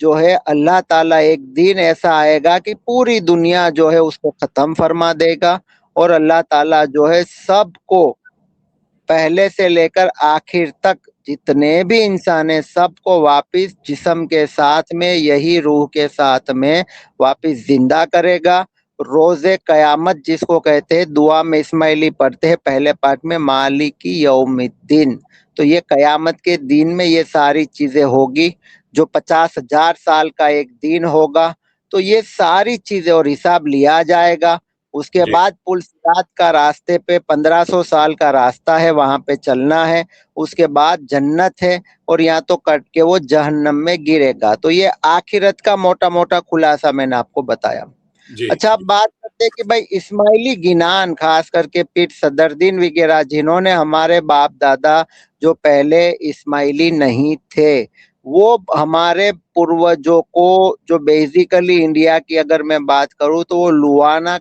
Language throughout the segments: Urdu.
جو ہے اللہ تعالیٰ ایک دن ایسا آئے گا کہ پوری دنیا جو ہے اس کو ختم فرما دے گا, اور اللہ تعالیٰ جو ہے سب کو پہلے سے لے کر آخر تک جتنے بھی انسان ہیں سب کو واپس جسم کے ساتھ میں, یہی روح کے ساتھ میں واپس زندہ کرے گا. روز قیامت جس کو کہتے ہیں, دعا میں اسماعیلی پڑھتے ہیں پہلے پارٹ میں مالک یوم الدین. تو یہ قیامت کے دن میں یہ ساری چیزیں ہوگی, جو 50,000 سال کا ایک دن ہوگا. تو یہ ساری چیزیں اور حساب لیا جائے گا. اس کے جی بعد پل صراط کا راستے پہ 1500 سال کا راستہ ہے, وہاں پہ چلنا ہے. اس کے بعد جنت ہے, اور یہاں تو کٹ کے وہ جہنم میں گرے گا. تو یہ آخرت کا موٹا موٹا خلاصہ میں نے آپ کو بتایا. جی اچھا, اب بات کرتے ہیں کہ بھائی اسماعیلی گنان, خاص کر کے پیر صدر الدین وغیرہ جنہوں نے ہمارے باپ دادا جو پہلے اسماعیلی نہیں تھے, وہ ہمارے پوروجوں کو, جو بیسیکلی انڈیا کی اگر میں بات کروں تو وہ لوانا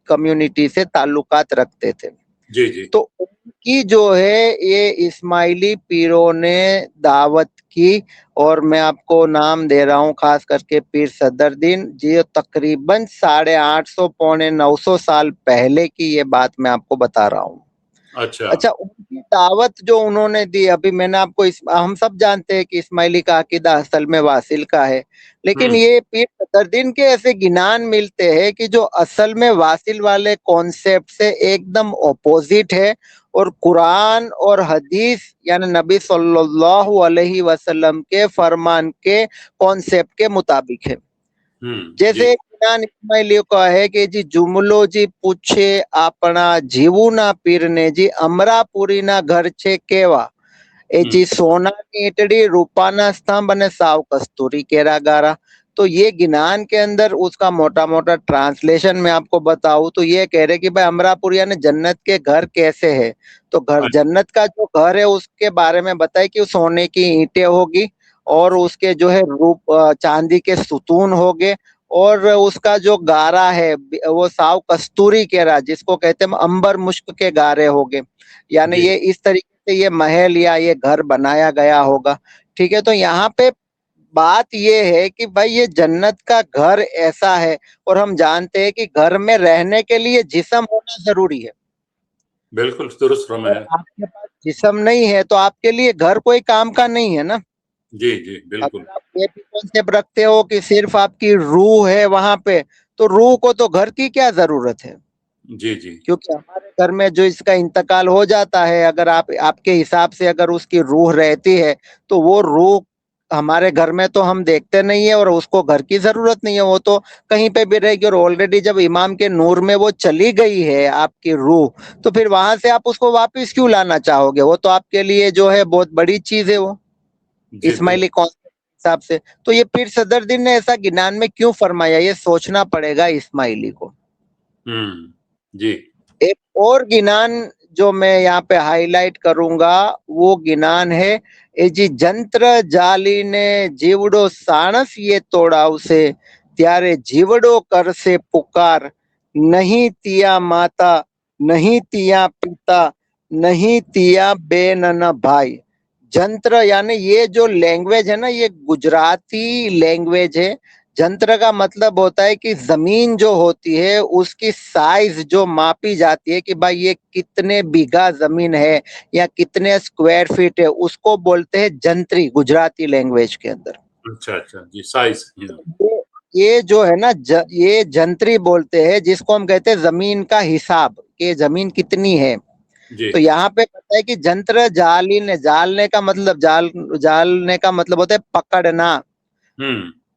کمیونٹی سے تعلقات رکھتے تھے. جی جی تو ان کی جو ہے یہ اسماعیلی پیروں نے دعوت کی, اور میں آپ کو نام دے رہا ہوں خاص کر کے پیر صدر الدین جی, تقریباً 850 پونے 900 سال پہلے کی یہ بات میں آپ کو بتا رہا ہوں. اچھا اچھا, ان کی دعوت جو انہوں نے دی, ابھی میں نے آپ کو ہم سب جانتے ہیں کہ اسماعیلی کا عقیدہ اصل میں واصل کا ہے, لیکن یہ پیر صدر الدین کے ایسے گنان ملتے ہیں کہ جو اصل میں واصل والے کانسیپٹ سے ایک دم اپوزٹ ہے, اور قرآن اور حدیث یعنی نبی صلی اللہ علیہ وسلم کے فرمان کے کانسیپٹ کے مطابق ہے. جیسے اسماعیلی کا ہے کہ جی جملو جی پوچھے اپنا جیو نہ پیرنے جی امرا پوری نہ گھر چھے کیوا اے جی سونا نیٹڑی روپانا ستمب نے ساو کستوری کیرا گارا. تو یہ گنان کے اندر اس کا موٹا موٹا ٹرانسلیشن میں آپ کو بتاؤں تو یہ کہہ رہے کہ بھائی امرا پوریا نے جنت کے گھر کیسے ہے, تو گھر جنت کا جو گھر ہے اس کے بارے میں بتائے کہ سونے کی اینٹیں ہوگی, اور اس کے جو ہے روپ چاندی کے ستون ہوگے, اور اس کا جو گارا ہے وہ ساو کستوری کے را جس کو کہتے ہیں امبر مشک کے گارے ہوگے. یعنی یہ اس طریقے سے یہ محل یا یہ گھر بنایا گیا ہوگا. ٹھیک ہے, تو یہاں پہ بات یہ ہے کہ بھائی یہ جنت کا گھر ایسا ہے, اور ہم جانتے ہیں کہ گھر میں رہنے کے لیے جسم ہونا ضروری ہے. بالکل درست فرمایا. آپ کے پاس جسم نہیں ہے تو آپ کے لیے گھر کوئی کام کا نہیں ہے نا. جی جی بالکل. اگر آپ یہ بھی کانسیپٹ رکھتے ہو کہ صرف آپ کی روح ہے وہاں پہ, تو روح کو تو گھر کی کیا ضرورت ہے. جی جی کیونکہ ہمارے گھر میں جو اس کا انتقال ہو جاتا ہے, اگر آپ کے حساب سے اگر اس کی روح رہتی ہے تو وہ روح ہمارے گھر میں تو ہم دیکھتے نہیں ہے, اور اس کو گھر کی ضرورت نہیں ہے, وہ تو کہیں پہ بھی رہے گی. اور آلریڈی جب امام کے نور میں وہ چلی گئی ہے آپ کی روح, تو پھر وہاں سے آپ اس کو واپس کیوں لانا چاہو گے. وہ تو آپ کے لیے جو ہے بہت بڑی چیز ہے وہ اسماعیلی کانسیپٹ کے حساب سے. تو یہ پیر صدر الدین نے ایسا گنان میں کیوں فرمایا, یہ سوچنا پڑے گا اسماعیلی کو. جی ایک اور گنان جو میں یہاں پہ ہائی لائٹ کروں گا وہ گنان ہے اے جی جنتر جالی نے جیوڑو سانس یہ توڑا اسے تیارے جیوڑو کر سے پکار نہیں تیا ماتا نہیں تیا پتا نہیں تیا بین نہ بھائی. جنتر یعنی یہ جو لینگویج ہے نا, یہ گجراتی لینگویج ہے. جنتر کا مطلب ہوتا ہے کہ زمین جو ہوتی ہے اس کی سائز جو ماپی جاتی ہے کہ بھائی یہ کتنے بیگھا زمین ہے یا کتنے اسکوائر فٹ ہے, اس کو بولتے ہیں جنتری گجراتی لینگویج کے اندر. اچھا اچھا جی سائز. یہ جو ہے نا یہ جنتری بولتے ہیں جس کو ہم کہتے ہیں زمین کا حساب کہ زمین کتنی ہے. تو یہاں پہ کہتا ہے کہ جنتر جالنے کا مطلب جالنے کا مطلب ہوتا ہے پکڑنا.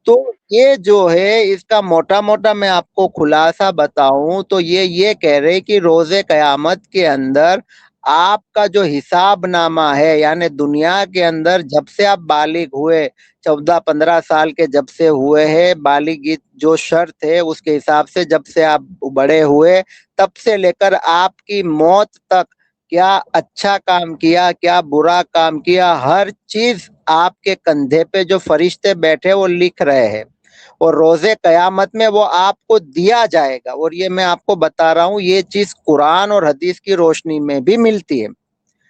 تو یہ جو ہے اس کا موٹا موٹا میں آپ کو خلاصہ بتاؤں تو یہ کہہ رہے کہ روز قیامت کے اندر آپ کا جو حساب نامہ ہے, یعنی دنیا کے اندر جب سے آپ بالغ ہوئے 14-15 سال کے جب سے ہوئے ہیں, بالغ جو شرط ہے اس کے حساب سے جب سے آپ بڑے ہوئے تب سے لے کر آپ کی موت تک کیا اچھا کام کیا کیا برا کام کیا, ہر چیز آپ کے کندھے پہ جو فرشتے بیٹھے وہ لکھ رہے ہیں, اور روز قیامت میں وہ آپ کو دیا جائے گا. اور یہ میں آپ کو بتا رہا ہوں یہ چیز قرآن اور حدیث کی روشنی میں بھی ملتی ہے.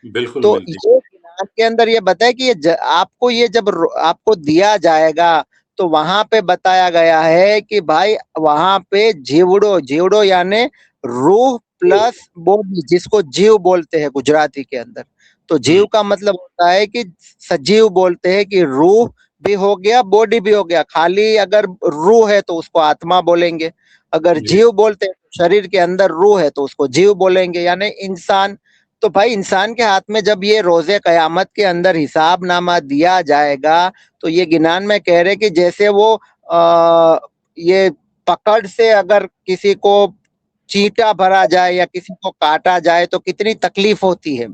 بالکل تو ملتی. یہ کے اندر یہ بتائے کہ آپ کو یہ جب آپ کو دیا جائے گا تو وہاں پہ بتایا گیا ہے کہ بھائی وہاں پہ جیوڑو یعنی روح پلس باڈی، جس کو جیو بولتے ہیں گجراتی کے اندر. تو جیو کا مطلب ہوتا ہے کہ سجیو بولتے ہیں کہ روح بھی ہو گیا باڈی بھی ہو گیا. خالی اگر روح ہے تو اس کو آتما بولیں گے، اگر جیو بولتے ہیں شریر کے اندر روح ہے تو اس کو جیو بولیں گے یعنی انسان. تو بھائی انسان کے ہاتھ میں جب یہ روزے قیامت کے اندر حساب نامہ دیا جائے گا تو یہ گنان میں کہہ رہے کہ جیسے وہ یہ پکڑ سے اگر کسی کو چیٹا بھرا جائے یا کسی کو کاٹا جائے تو کتنی تکلیف ہوتی ہے،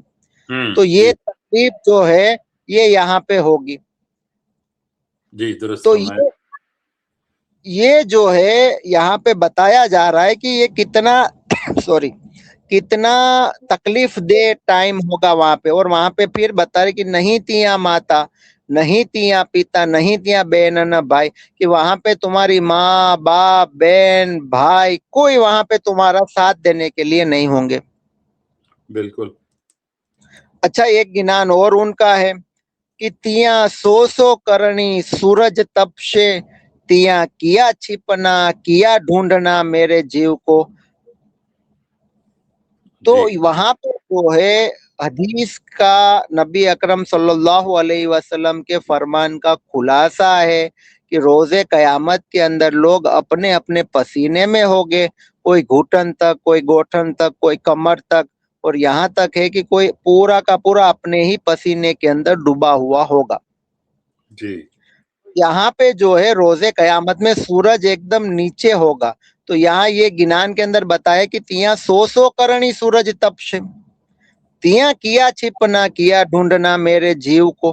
تو یہ تکلیف جو ہے یہ یہاں پہ ہوگی. جی درست تو فرمایا. یہ جو ہے یہاں پہ بتایا جا رہا ہے کہ یہ کتنا تکلیف دہ ٹائم ہوگا وہاں پہ. اور وہاں پہ پھر بتا رہے کہ نہیں تیاں ماتا، نہیں تیاں پیتا، نہیں تیاں بہن نہ بھائی، کہ وہاں پہ تمہاری ماں باپ بہن بھائی کوئی وہاں پہ تمہارا ساتھ دینے کے لیے نہیں ہوں گے. بالکل. اچھا ایک گنان اور ان کا ہے کہ تیاں سو کرنی سورج تپشے، تیاں کیا چھپنا کیا ڈھونڈنا میرے جیو کو. تو وہاں پہ جو ہے حدیث کا نبی اکرم صلی اللہ علیہ وسلم کے فرمان کا خلاصہ ہے کہ روز قیامت کے اندر لوگ اپنے اپنے پسینے میں ہوگے، کوئی گھٹن تک، کوئی گوٹھن تک، کوئی کمر تک، اور یہاں تک ہے کہ کوئی پورا کا پورا اپنے ہی پسینے کے اندر ڈوبا ہوا ہوگا. جی یہاں پہ جو ہے روز قیامت میں سورج ایک دم نیچے ہوگا. تو یہاں یہ گنان کے اندر بتایا کہ تیاں سو کرنی سورج تپش، تیاں کیا چھپنا کیا ڈھونڈنا میرے جیو کو.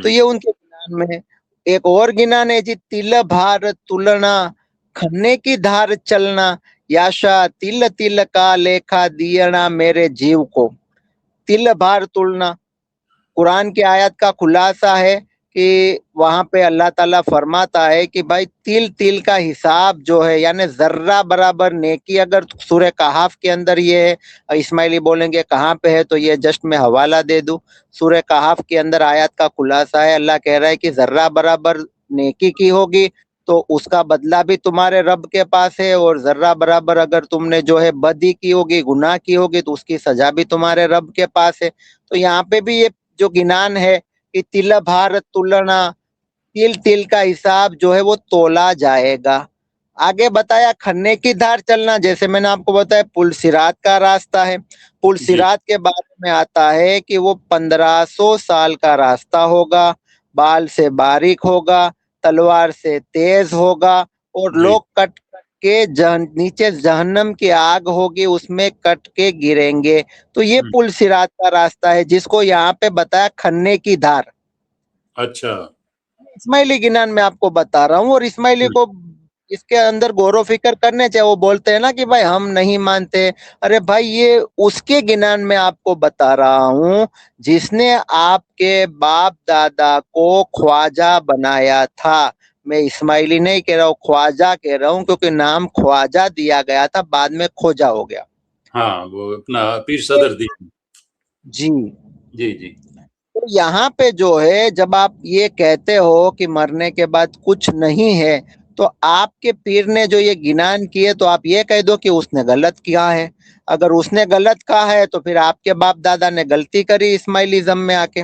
تو یہ ان کے گنان میں ہے. ایک اور گنان ہے جی، تل بھار تلنا کھنے کی دھار چلنا، یاشا تل تل کا لیکھا دینا میرے جیو کو. تل بھار تلنا قرآن کی آیت کا خلاصہ ہے کہ وہاں پہ اللہ تعالیٰ فرماتا ہے کہ بھائی تل تل کا حساب جو ہے یعنی ذرہ برابر نیکی، اگر سورہ کہف کے اندر یہ ہے، اسماعیلی بولیں گے کہاں پہ ہے تو یہ جسٹ میں حوالہ دے دوں. سورہ کہف کے اندر آیت کا خلاصہ ہے، اللہ کہہ رہا ہے کہ ذرہ برابر نیکی کی ہوگی تو اس کا بدلہ بھی تمہارے رب کے پاس ہے، اور ذرہ برابر اگر تم نے جو ہے بدی کی ہوگی گناہ کی ہوگی تو اس کی سزا بھی تمہارے رب کے پاس ہے. تو یہاں پہ بھی یہ جو گنان ہے کہ تل بھار تلنا، تل تل کا حساب جو ہے وہ تولا جائے گا. آگے بتایا کھنے کی دھار چلنا، جیسے میں نے آپ کو بتایا پل صراط کا راستہ ہے. پل صراط کے بارے میں آتا ہے کہ وہ 1500 سال کا راستہ ہوگا، بال سے باریک ہوگا، تلوار سے تیز ہوگا، اور لوگ کٹ کے نیچے جہنم کی آگ ہوگی اس میں کٹ کے گریں گے. تو یہ پل صراط کا راستہ ہے جس کو یہاں پہ بتایا کھنے کی دھار. اچھا اسماعیلی گنان میں آپ کو بتا رہا ہوں، اور اسماعیلی کو اس کے اندر غور و فکر کرنے چاہیے. وہ بولتے ہیں نا کہ بھائی ہم نہیں مانتے، ارے بھائی یہ اس کے گنان میں آپ کو بتا رہا ہوں جس نے آپ کے باپ دادا کو خواجہ بنایا تھا. میں اسماعیلی نہیں کہہ رہا ہوں، خواجہ کہہ رہا ہوں، کیونکہ نام خواجہ دیا گیا تھا بعد میں کھوجا ہو گیا. ہاں وہ اپنا پیر صدر دی. جی جی جی تو یہاں پہ جو ہے جب آپ یہ کہتے ہو کہ مرنے کے بعد کچھ نہیں ہے تو آپ کے پیر نے جو یہ گنان کیے تو آپ یہ کہہ دو کہ اس نے غلط کیا ہے. اگر اس نے غلط کہا ہے تو پھر آپ کے باپ دادا نے غلطی کری اسماعیلیزم میں آ کے.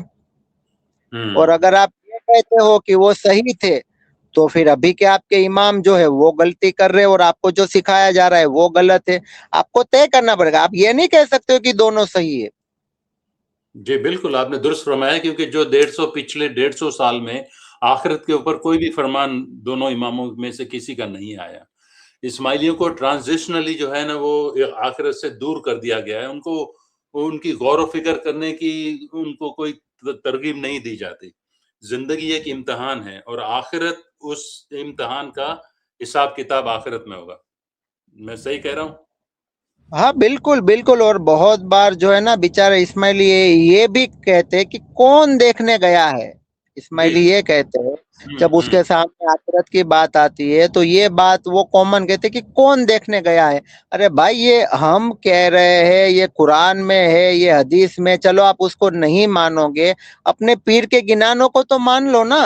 اور اگر آپ یہ کہتے ہو کہ وہ صحیح تھے تو پھر ابھی کے آپ کے امام جو ہے وہ غلطی کر رہے اور آپ کو جو سکھایا جا رہا ہے وہ غلط ہے. آپ کو طے کرنا پڑے گا. آپ یہ نہیں کہہ سکتے ہو کہ دونوں صحیح ہے. جی بالکل آپ نے درست فرمایا، کیونکہ جو پچھلے 150 سال میں آخرت کے اوپر کوئی بھی فرمان دونوں اماموں میں سے کسی کا نہیں آیا. اسماعیلیوں کو ٹرانزیشنلی جو ہے نا وہ آخرت سے دور کر دیا گیا ہے. ان کی غور و فکر کرنے کی ان کو کوئی ترغیب نہیں دی جاتی. زندگی ایک امتحان ہے اور آخرت اس امتحان کا حساب کتاب آخرت میں ہوگا. میں صحیح کہہ رہا ہوں؟ ہاں بالکل بالکل. اور بہت بار جو ہے نا بیچارے اسماعیلی یہ بھی کہتے کہ کون دیکھنے گیا ہے. اسماعیلی یہ کہتے ہیں جب اس کے سامنے آخرت کی بات آتی ہے تو یہ بات وہ کامن کہتے کہ کون دیکھنے گیا ہے. ارے بھائی یہ ہم کہہ رہے ہیں، یہ قرآن میں ہے، یہ حدیث میں. چلو آپ اس کو نہیں مانو گے، اپنے پیر کے گنانوں کو تو مان لو نا.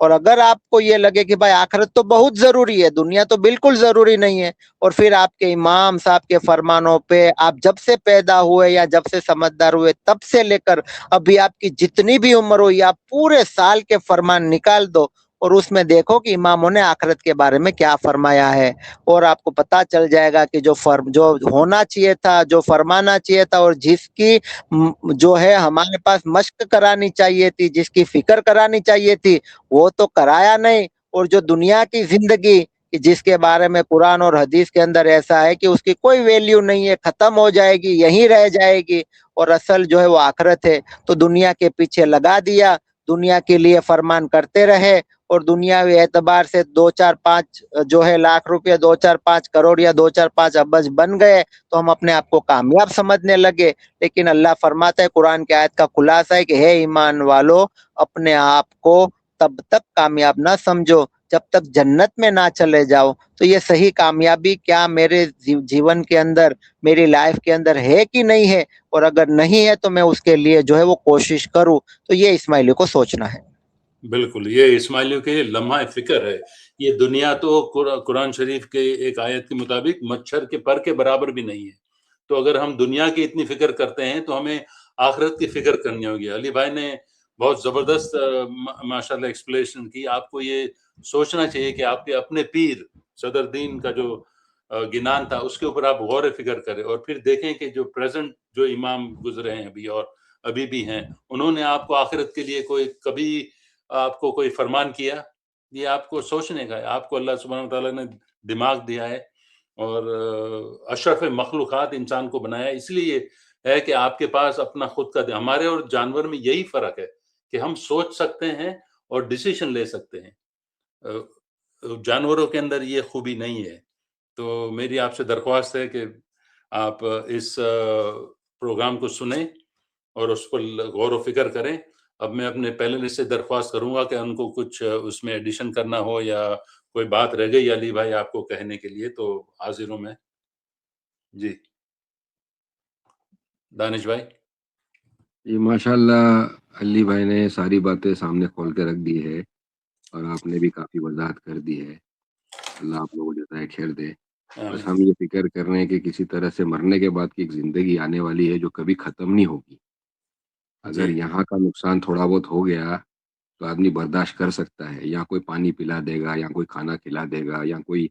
اور اگر آپ کو یہ لگے کہ بھائی آخرت تو بہت ضروری ہے, دنیا تو بالکل ضروری نہیں ہے, اور پھر آپ کے امام صاحب کے فرمانوں پہ آپ جب سے پیدا ہوئے یا جب سے سمجھدار ہوئے تب سے لے کر ابھی آپ کی جتنی بھی عمر ہوئی, آپ پورے سال کے فرمان نکال دو اور اس میں دیکھو کہ اماموں نے آخرت کے بارے میں کیا فرمایا ہے, اور آپ کو پتا چل جائے گا کہ جو ہونا چاہیے تھا, جو فرمانا چاہیے تھا, اور جس کی جو ہے ہمارے پاس مشق کرانی چاہیے تھی, جس کی فکر کرانی چاہیے تھی, وہ تو کرایا نہیں. اور جو دنیا کی زندگی جس کے بارے میں قرآن اور حدیث کے اندر ایسا ہے کہ اس کی کوئی ویلیو نہیں ہے, ختم ہو جائے گی, یہیں رہ جائے گی, اور اصل جو ہے وہ آخرت ہے, تو دنیا کے پیچھے لگا دیا, دنیا کے لیے فرمان کرتے رہے, اور دنیاوی اعتبار سے 2-4-5 جو ہے لاکھ روپے, 2-4-5 کروڑ یا 2-4-5 ابج بن گئے تو ہم اپنے آپ کو کامیاب سمجھنے لگے. لیکن اللہ فرماتا ہے, قرآن کی آیت کا خلاصہ ہے کہ ہے ایمان والو, اپنے آپ کو تب تک کامیاب نہ سمجھو جب تک جنت میں نہ چلے جاؤ. تو یہ صحیح کامیابی کیا میرے جیون کے اندر, میری لائف کے اندر ہے کہ نہیں ہے, اور اگر نہیں ہے تو میں اس کے لیے جو ہے وہ کوشش کروں. تو یہ اسماعیلی کو سوچنا ہے. بالکل, یہ اسماعیلیوں کے لمحہ فکر ہے. یہ دنیا تو قرآن شریف کے ایک آیت کے مطابق مچھر کے پر کے برابر بھی نہیں ہے. تو اگر ہم دنیا کی اتنی فکر کرتے ہیں تو ہمیں آخرت کی فکر کرنی ہوگی. علی بھائی نے بہت زبردست ماشاءاللہ ایکسپلیشن کی. آپ کو یہ سوچنا چاہیے کہ آپ کے اپنے پیر صدر دین کا جو گنان تھا اس کے اوپر آپ غور فکر کریں, اور پھر دیکھیں کہ جو پریزنٹ جو امام گزرے ہیں ابھی اور ابھی بھی ہیں, انہوں نے آپ کو آخرت کے لیے کبھی آپ کو کوئی فرمان کیا؟ یہ آپ کو سوچنے کا ہے. آپ کو اللہ سبحانہ وتعالیٰ نے دماغ دیا ہے اور اشرف مخلوقات انسان کو بنایا, اس لیے ہے کہ آپ کے پاس اپنا خود کا ہمارے اور جانور میں یہی فرق ہے کہ ہم سوچ سکتے ہیں اور ڈیسیشن لے سکتے ہیں. جانوروں کے اندر یہ خوبی نہیں ہے. تو میری آپ سے درخواست ہے کہ آپ اس پروگرام کو سنیں اور اس پر غور و فکر کریں. اب میں اپنے پینلسٹ سے درخواست کروں گا کہ ان کو کچھ اس میں ایڈیشن کرنا ہو یا کوئی بات رہ گئی علی بھائی آپ کو کہنے کے لیے, تو حاضر ہوں میں. جی دانش بھائی. جی ماشاءاللہ, علی بھائی نے ساری باتیں سامنے کھول کے رکھ دی ہے, اور آپ نے بھی کافی وضاحت کر دی ہے. اللہ آپ لوگوں کو جزائے خیر دے. بس ہم یہ فکر کر رہے ہیں کہ کسی طرح سے مرنے کے بعد کی ایک زندگی آنے والی ہے جو کبھی ختم نہیں ہوگی. اگر یہاں کا نقصان تھوڑا بہت ہو گیا تو آدمی برداشت کر سکتا ہے, یا کوئی پانی پلا دے گا, یا کوئی کھانا کھلا دے گا, یا کوئی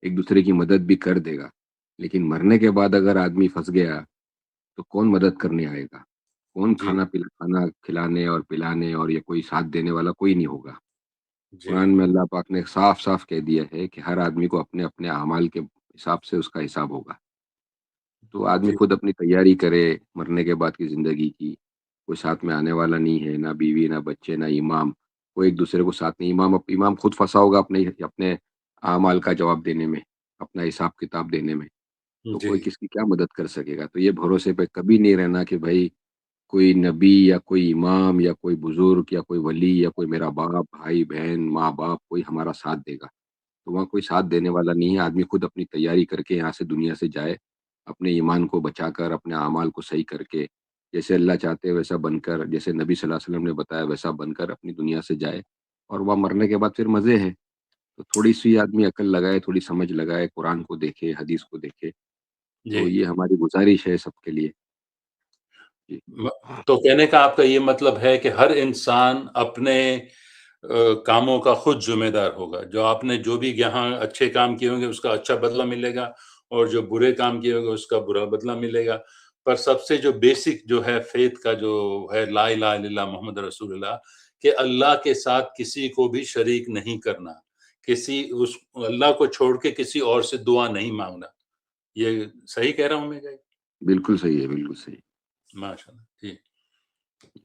ایک دوسرے کی مدد بھی کر دے گا. لیکن مرنے کے بعد اگر آدمی پھنس گیا تو کون مدد کرنے آئے گا, کون کھانا کھلانے اور پلانے, اور یہ کوئی ساتھ دینے والا کوئی نہیں ہوگا. قرآن میں اللہ پاک نے صاف صاف کہہ دیا ہے کہ ہر آدمی کو اپنے اپنے اعمال کے حساب سے اس کا حساب ہوگا. تو آدمی خود اپنی تیاری کرے مرنے کے بعد کی زندگی کی. کوئی ساتھ میں آنے والا نہیں ہے, نہ بیوی, نہ بچے, نہ امام, کوئی ایک دوسرے کو ساتھ نہیں. امام خود پھنسا ہوگا اپنے اعمال کا جواب دینے میں, اپنا حساب کتاب دینے میں. تو کوئی کس کی کیا مدد کر سکے گا. تو یہ بھروسے پہ کبھی نہیں رہنا کہ بھائی کوئی نبی یا کوئی امام یا کوئی بزرگ یا کوئی ولی یا کوئی میرا باپ, بھائی بہن, ماں باپ, کوئی ہمارا ساتھ دے گا. تو وہاں کوئی ساتھ دینے والا نہیں ہے. آدمی خود اپنی تیاری کر کے یہاں سے دنیا سے جائے, اپنے ایمان کو بچا کر, اپنے اعمال کو صحیح کر کے, جیسے اللہ چاہتے ویسا بن کر, جیسے نبی صلی اللہ علیہ وسلم نے بتایا ویسا بن کر اپنی دنیا سے جائے. اور وہاں مرنے کے بعد پھر مزے ہیں. تو تھوڑی سی آدمی عقل لگائے, تھوڑی سمجھ لگائے, قرآن کو دیکھے, حدیث کو دیکھے. تو یہ ہماری گزارش ہے سب کے لیے. تو کہنے کا آپ کا یہ مطلب ہے کہ ہر انسان اپنے کاموں کا خود ذمہ دار ہوگا. جو بھی یہاں اچھے کام کیے ہوں گے اس کا اچھا بدلہ ملے گا, اور جو برے کام کیے ہوں گے اس کا برا بدلہ ملے گا. پر سب سے جو بیسک جو ہے فیتھ کا جو ہے لا الہ الا اللہ محمد رسول اللہ, کہ اللہ کے ساتھ کسی کو بھی شریک نہیں کرنا, اللہ کو چھوڑ کے کسی اور سے دعا نہیں مانگنا. یہ صحیح کہہ رہا ہوں میں؟ بالکل صحیح ہے, بالکل صحیح. ماشاءاللہ. ٹھیک,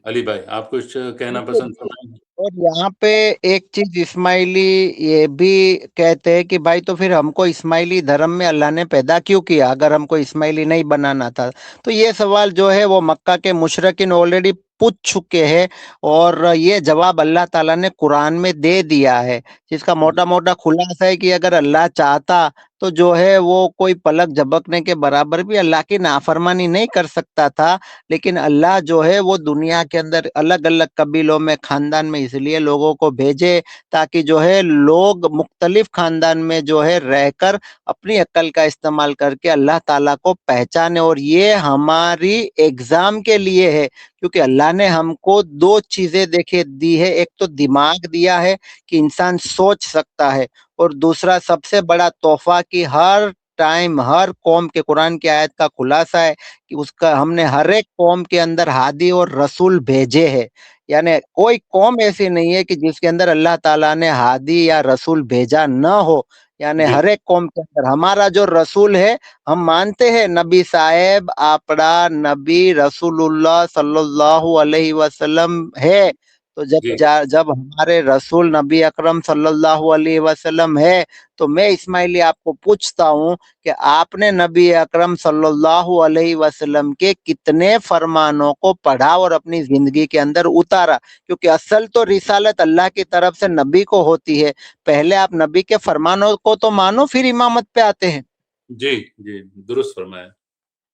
علی بھائی آپ کچھ کہنا پسند کریں؟ اور یہاں پہ ایک چیز اسماعیلی یہ بھی کہتے ہیں کہ بھائی تو پھر ہم کو اسماعیلی دھرم میں اللہ نے پیدا کیوں کیا اگر ہم کو اسماعیلی نہیں بنانا تھا. تو یہ سوال جو ہے وہ مکہ کے مشرکین آلریڈی پوچھ چکے ہیں, اور یہ جواب اللہ تعالیٰ نے قرآن میں دے دیا ہے, جس کا موٹا موٹا خلاصہ ہے کہ اگر اللہ چاہتا تو جو ہے وہ کوئی پلک جھپکنے کے برابر بھی اللہ کی نافرمانی نہیں کر سکتا تھا، لیکن اللہ جو ہے وہ دنیا کے اندر الگ الگ قبیلوں میں، خاندان میں اس لیے لوگوں کو بھیجے تاکہ جو ہے لوگ مختلف خاندان میں جو ہے رہ کر اپنی عقل کا استعمال کر کے اللہ تعالیٰ کو پہچانے، اور یہ ہماری ایگزام کے لیے ہے، کیونکہ اللہ نے ہم کو دو چیزیں دیکھے دی ہے، ایک تو دماغ دیا ہے کہ انسان سوچ سکتا ہے، اور دوسرا سب سے بڑا تحفہ کہ ہر ٹائم ہر قوم کے، قرآن کی آیت کا خلاصہ ہے کہ اس کا ہم نے ہر ایک قوم کے اندر ہادی اور رسول بھیجے ہیں، یعنی کوئی قوم ایسی نہیں ہے کہ جس کے اندر اللہ تعالیٰ نے ہادی یا رسول بھیجا نہ ہو، یعنی جی ہر ایک قوم کے اندر ہمارا جو رسول ہے، ہم مانتے ہیں نبی صاحب آپڑا نبی رسول اللہ صلی اللہ علیہ وسلم ہے، تو جی جب ہمارے رسول نبی اکرم صلی اللہ علیہ وسلم ہے، تو میں اسماعیلی آپ کو پوچھتا ہوں کہ آپ نے نبی اکرم صلی اللہ علیہ وسلم کے کتنے فرمانوں کو پڑھا اور اپنی زندگی کے اندر اتارا؟ کیونکہ اصل تو رسالت اللہ کی طرف سے نبی کو ہوتی ہے، پہلے آپ نبی کے فرمانوں کو تو مانو، پھر امامت پہ آتے ہیں۔ جی جی درست فرمایا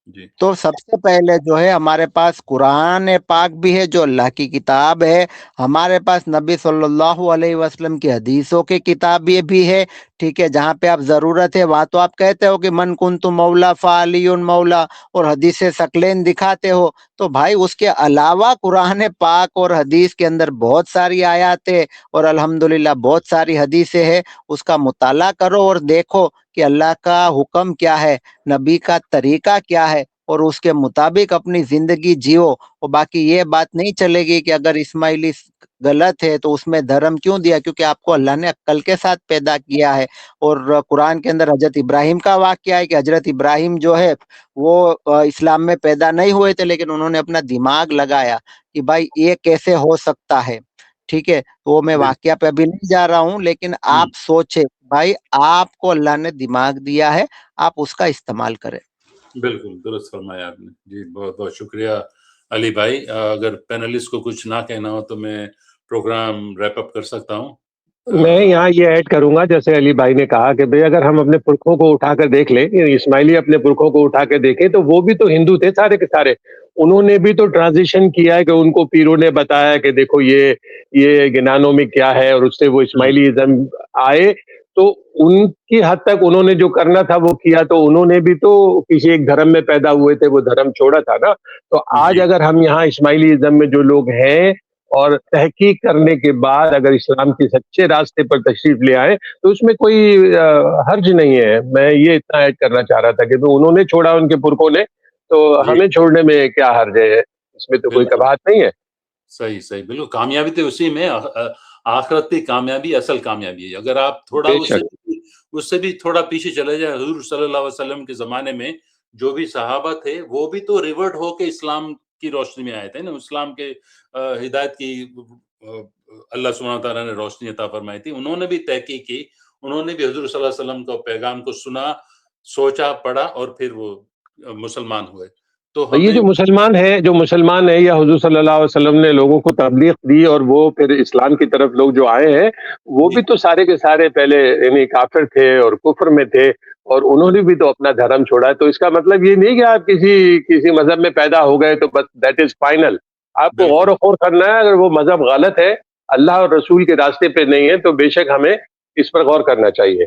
جی تو سب سے پہلے جو ہے ہمارے پاس قرآن پاک بھی ہے جو اللہ کی کتاب ہے، ہمارے پاس نبی صلی اللہ علیہ وسلم کی حدیثوں کی کتاب یہ بھی ہے، ٹھیک ہے، جہاں پہ آپ ضرورت ہے وہاں تو آپ کہتے ہو کہ من کنت مولا فعلی مولا، اور حدیث ثقلین دکھاتے ہو، تو بھائی اس کے علاوہ قرآن پاک اور حدیث کے اندر بہت ساری آیات ہے، اور الحمدللہ بہت ساری حدیثیں ہیں، اس کا مطالعہ کرو اور دیکھو کہ اللہ کا حکم کیا ہے، نبی کا طریقہ کیا ہے، اور اس کے مطابق اپنی زندگی جیو۔ اور باقی یہ بات نہیں چلے گی کہ اگر اسماعیلی غلط ہے تو اس میں دھرم کیوں دیا، کیونکہ آپ کو اللہ نے عقل کے ساتھ پیدا کیا ہے، اور قرآن کے اندر حضرت ابراہیم کا واقعہ ہے کہ حضرت ابراہیم جو ہے وہ اسلام میں پیدا نہیں ہوئے تھے، لیکن انہوں نے اپنا دماغ لگایا کہ بھائی یہ کیسے ہو سکتا ہے، ٹھیک ہے، وہ میں بالکل واقعہ پہ ابھی نہیں جا رہا ہوں، لیکن آپ سوچے بھائی آپ کو اللہ نے دماغ دیا ہے، آپ اس کا استعمال کریں۔ بالکل درست فرمایا آپ نے جی بہت بہت شکریہ علی بھائی اگر پینلسٹ کو کچھ نہ کہنا ہو تو میں پروگرام ریپ اپ کر سکتا ہوں میں یہاں یہ ایڈ کروں گا، جیسے علی بھائی نے کہا کہ بھئی اگر ہم اپنے پرکھوں کو اٹھا کر دیکھ لیں، اسماعیلی اپنے پرکھوں کو اٹھا کے دیکھیں تو وہ بھی تو ہندو تھے سارے کے سارے، انہوں نے بھی تو ٹرانزیشن کیا ہے کہ ان کو پیروں نے بتایا کہ دیکھو یہ گنانوں میں کیا ہے، اور اس سے وہ اسماعیلیزم آئے، تو ان کی حد تک انہوں نے جو کرنا تھا وہ کیا، تو انہوں نے بھی تو کسی ایک دھرم میں پیدا ہوئے تھے، وہ دھرم چھوڑا تھا نا۔ تو آج جی اگر ہم یہاں اسماعیلیزم میں جو لوگ ہیں اور تحقیق کرنے کے بعد اگر اسلام کے سچے راستے پر تشریف لے آئے تو اس میں کوئی حرج نہیں ہے۔ میں یہ اتنا ایڈ کرنا چاہ رہا تھا کہ انہوں نے چھوڑا ان کے پرکھوں نے، تو جی ہمیں چھوڑنے میں کیا حرج ہے، اس میں تو کوئی بالکل کباہت نہیں ہے۔ صحیح صحیح بالکل کامیابی تو اسی میں آخرت کی کامیابی اصل کامیابی ہے اگر آپ تھوڑا بے شک اس سے بھی تھوڑا پیچھے چلے جائیں حضور صلی اللہ علیہ وسلم کے زمانے میں جو بھی صحابہ تھے وہ بھی تو ریورٹ ہو کے اسلام کی روشنی میں آئے تھے نا اسلام کے ہدایت کی اللہ سبحانہ تعالیٰ نے روشنی عطا فرمائی تھی انہوں نے بھی تحقیق کی انہوں نے بھی حضور صلی اللہ علیہ وسلم کا پیغام کو سنا سوچا پڑھا اور پھر وہ مسلمان ہوئے تو یہ ہمیں جو مسلمان ہے یا حضور صلی اللہ علیہ وسلم نے لوگوں کو تبلیغ دی اور وہ پھر اسلام کی طرف لوگ جو آئے ہیں وہ جی بھی تو سارے کے سارے پہلے یعنی کافر تھے اور کفر میں تھے، اور انہوں نے بھی تو اپنا دھرم چھوڑا ہے۔ تو اس کا مطلب یہ نہیں کہ آپ کسی مذہب میں پیدا ہو گئے تو بس دیٹ از فائنل، آپ کو غور بالکل و خوض کرنا ہے۔ اگر وہ مذہب غلط ہے، اللہ اور رسول کے راستے پہ نہیں ہے، تو بے شک ہمیں اس پر غور کرنا چاہیے۔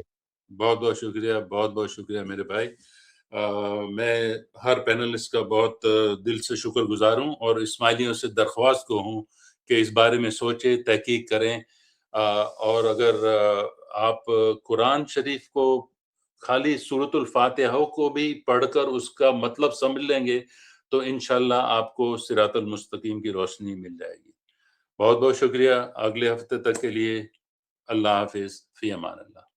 بہت بہت شکریہ میرے بھائی میں ہر پینلسٹ کا بہت دل سے شکر گزار ہوں اور اسماعیلیوں سے درخواست کو ہوں کہ اس بارے میں سوچیں تحقیق کریں اور اگر آپ قرآن شریف کو خالی سورۃ الفاتحہ کو بھی پڑھ کر اس کا مطلب سمجھ لیں گے تو انشاءاللہ آپ کو صراط المستقیم کی روشنی مل جائے گی بہت بہت شکریہ اگلے ہفتے تک کے لیے اللہ حافظ فی امان اللہ